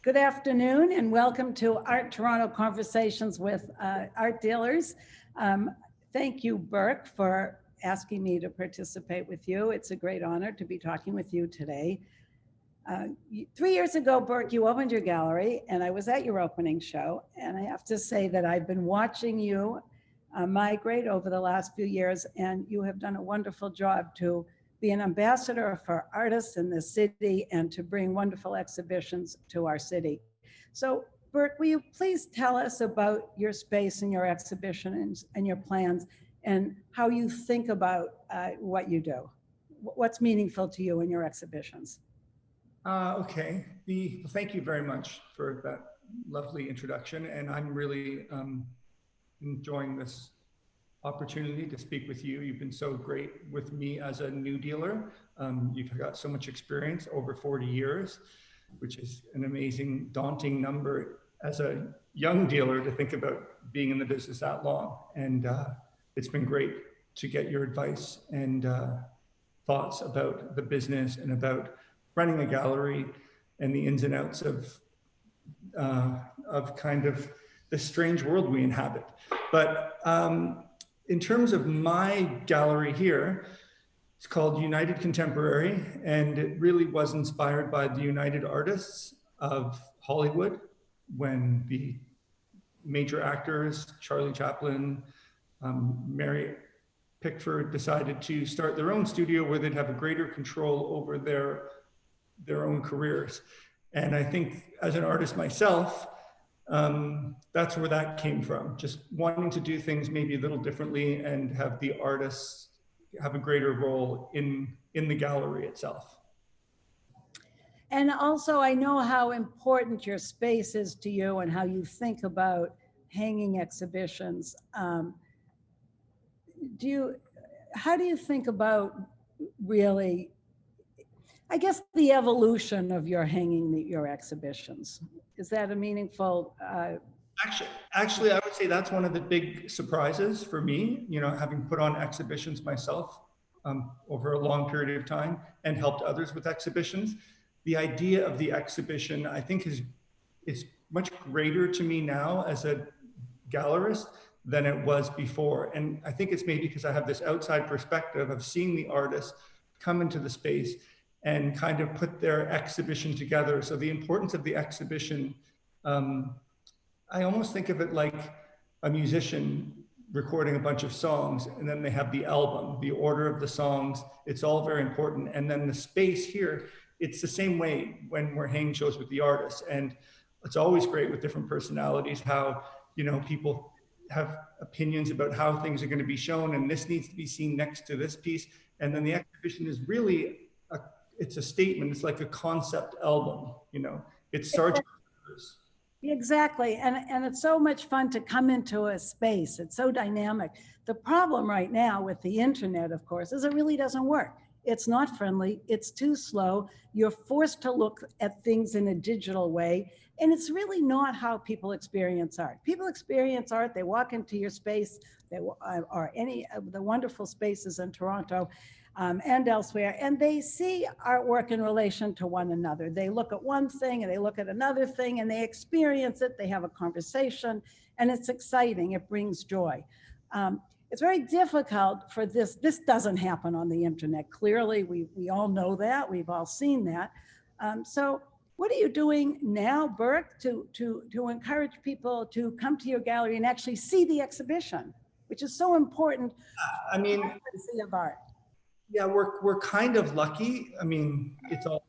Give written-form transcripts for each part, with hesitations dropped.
Good afternoon and welcome to Art Toronto Conversations with Art Dealers. Thank you, Burke, for asking me to participate with you. It's a great honor to be talking with you today. 3 years ago, Burke, you opened your gallery and I was at your opening show. And I have to say that I've been watching you migrate over the last few years, and you have done a wonderful job to be an ambassador for artists in the city and to bring wonderful exhibitions to our city. So, Burke, will you please tell us about your space and your exhibitions and your plans and how you think about what you do? What's meaningful to you in your exhibitions? Okay. Thank you very much for that lovely introduction. And I'm really enjoying this opportunity to speak with you. You've been so great with me as a new dealer. You've got so much experience, over 40 years, which is an amazing, daunting number as a young dealer to think about being in the business that long. And it's been great to get your advice and thoughts about the business and about running a gallery and the ins and outs of kind of the strange world we inhabit. But in terms of my gallery here, it's called United Contemporary, and it really was inspired by the United Artists of Hollywood when the major actors, Charlie Chaplin, Mary Pickford, decided to start their own studio where they'd have a greater control over their own careers. And I think as an artist myself, that's where that came from, just wanting to do things maybe a little differently and have the artists have a greater role in the gallery itself. And also, I know how important your space is to you and how you think about hanging exhibitions. How do you think about really, I guess, the evolution of your your exhibitions? Is that a meaningful? Actually, I would say that's one of the big surprises for me, you know, having put on exhibitions myself over a long period of time and helped others with exhibitions. The idea of the exhibition, I think, is much greater to me now as a gallerist than it was before. And I think it's maybe because I have this outside perspective of seeing the artists come into the space and kind of put their exhibition together. So the importance of the exhibition, I almost think of it like a musician recording a bunch of songs, and then they have the album, the order of the songs, it's all very important. And then the space here, it's the same way when we're hanging shows with the artists. And it's always great with different personalities, how, you know, people have opinions about how things are going to be shown, and this needs to be seen next to this piece. And then the exhibition is really it's a statement. It's like a concept album, you know. It starts. Exactly, and it's so much fun to come into a space. It's so dynamic. The problem right now with the internet, of course, is it really doesn't work. It's not friendly. It's too slow. You're forced to look at things in a digital way, and it's really not how people experience art. People experience art. They walk into your space, or any of the wonderful spaces in Toronto. And elsewhere, and they see artwork in relation to one another. They look at one thing and they look at another thing and they experience it, they have a conversation, and it's exciting, it brings joy. It's very difficult for this doesn't happen on the internet. Clearly, we all know that, we've all seen that. So what are you doing now, Burke, to encourage people to come to your gallery and actually see the exhibition, which is so important I mean, for the frequency of art? Yeah, we're kind of lucky. I mean, it's all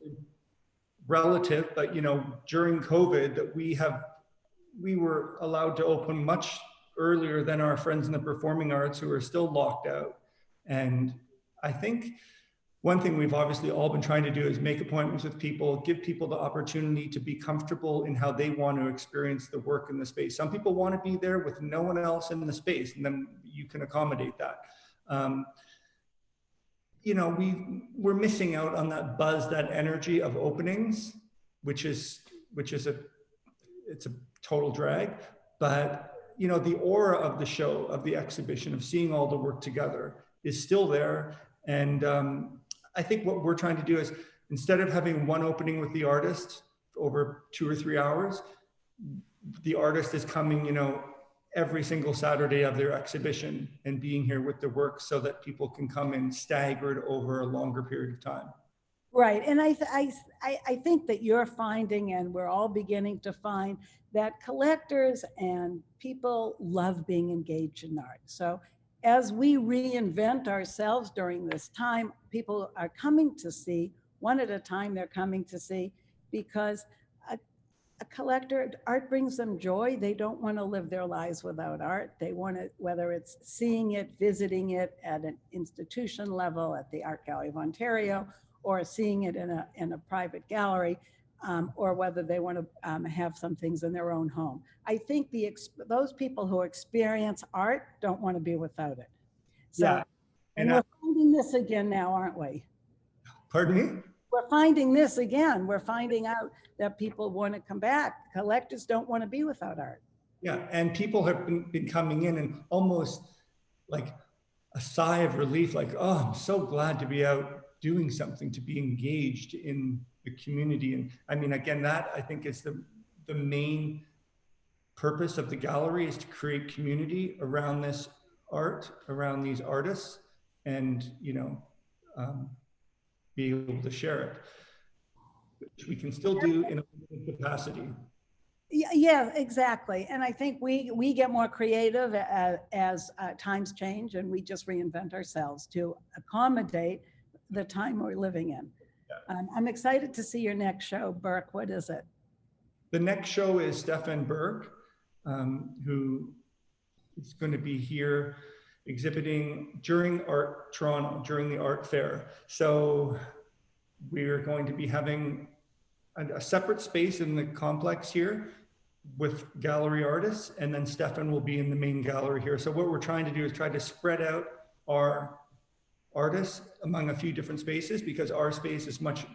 relative, but you know, during COVID, that we were allowed to open much earlier than our friends in the performing arts who are still locked out. And I think one thing we've obviously all been trying to do is make appointments with people, give people the opportunity to be comfortable in how they want to experience the work in the space. Some people want to be there with no one else in the space, and then you can accommodate that. You know, we're missing out on that buzz, that energy of openings, which is it's a total drag. But you know, the aura of the show, of the exhibition, of seeing all the work together is still there. And I think what we're trying to do is, instead of having one opening with the artist over 2 or 3 hours. The artist is coming, every single Saturday of their exhibition and being here with the work so that people can come in staggered over a longer period of time. Right. And I think that you're finding, and we're all beginning to find, that collectors and people love being engaged in art. So as we reinvent ourselves during this time, people are coming to see, one at a time they're coming to see, because a collector, art brings them joy. They don't want to live their lives without art. They want to, whether it's seeing it, visiting it at an institution level at the Art Gallery of Ontario, or seeing it in a private gallery, or whether they want to have some things in their own home. I think those people who experience art don't want to be without it. So, Yeah. and we're finding this again now, aren't we? Pardon me? We're finding this again. We're finding out that people want to come back. Collectors don't want to be without art. Yeah, and people have been coming in and almost like a sigh of relief, like, oh, I'm so glad to be out doing something, to be engaged in the community. And I mean, again, that I think is the main purpose of the gallery, is to create community around this art, around these artists, and be able to share it, which we can still do in a limited capacity. Yeah, exactly. And I think we get more creative as times change, and we just reinvent ourselves to accommodate the time we're living in. Yeah. I'm excited to see your next show, Burke. What is it? The next show is Stefan Burke, who is going to be here exhibiting during Art Toronto, during the art fair. So we're going to be having a separate space in the complex here with gallery artists, and then Stefan will be in the main gallery here. So what we're trying to do is try to spread out our artists among a few different spaces, because our space is much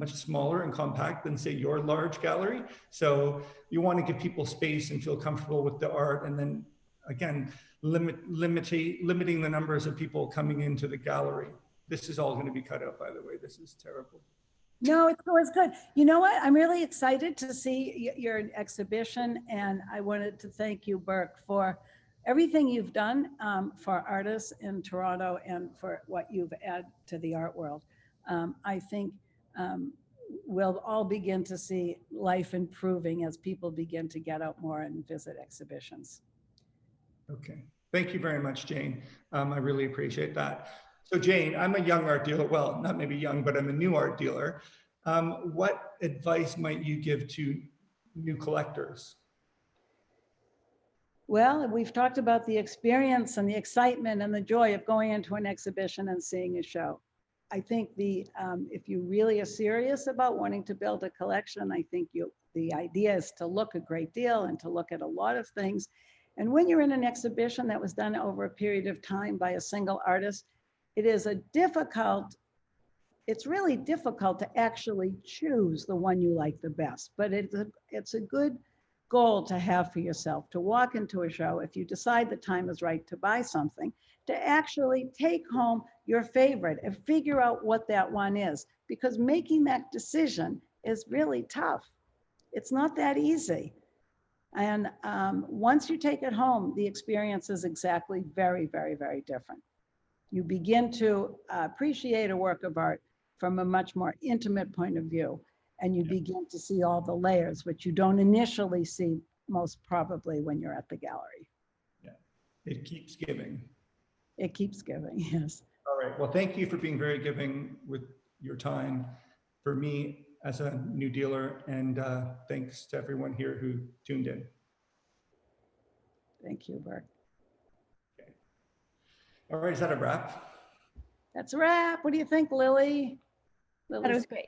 smaller and compact than, say, your large gallery. So you want to give people space and feel comfortable with the art, and then again, limiting the numbers of people coming into the gallery. This is all going to be cut out, by the way. This is terrible. No, it's always good. You know what? I'm really excited to see your exhibition, and I wanted to thank you, Burke, for everything you've done for artists in Toronto and for what you've added to the art world. I think we'll all begin to see life improving as people begin to get out more and visit exhibitions. Okay. Thank you very much, Jane. I really appreciate that. So Jane, I'm a young art dealer. Well, not maybe young, but I'm a new art dealer. What advice might you give to new collectors? Well, we've talked about the experience and the excitement and the joy of going into an exhibition and seeing a show. I think if you really are serious about wanting to build a collection, I think the idea is to look a great deal and to look at a lot of things. And when you're in an exhibition that was done over a period of time by a single artist, it's really difficult to actually choose the one you like the best, but it's a good goal to have for yourself, to walk into a show, if you decide the time is right to buy something, to actually take home your favorite and figure out what that one is, because making that decision is really tough. It's not that easy. And once you take it home, the experience is exactly very, very, very different. You begin to appreciate a work of art from a much more intimate point of view, and you begin to see all the layers, which you don't initially see most probably when you're at the gallery. Yeah, it keeps giving. It keeps giving, yes. All right, well, thank you for being very giving with your time for me as a new dealer, and thanks to everyone here who tuned in. Thank you, Burke. Okay. All right, is that a wrap? That's a wrap. What do you think, Lily? That was great.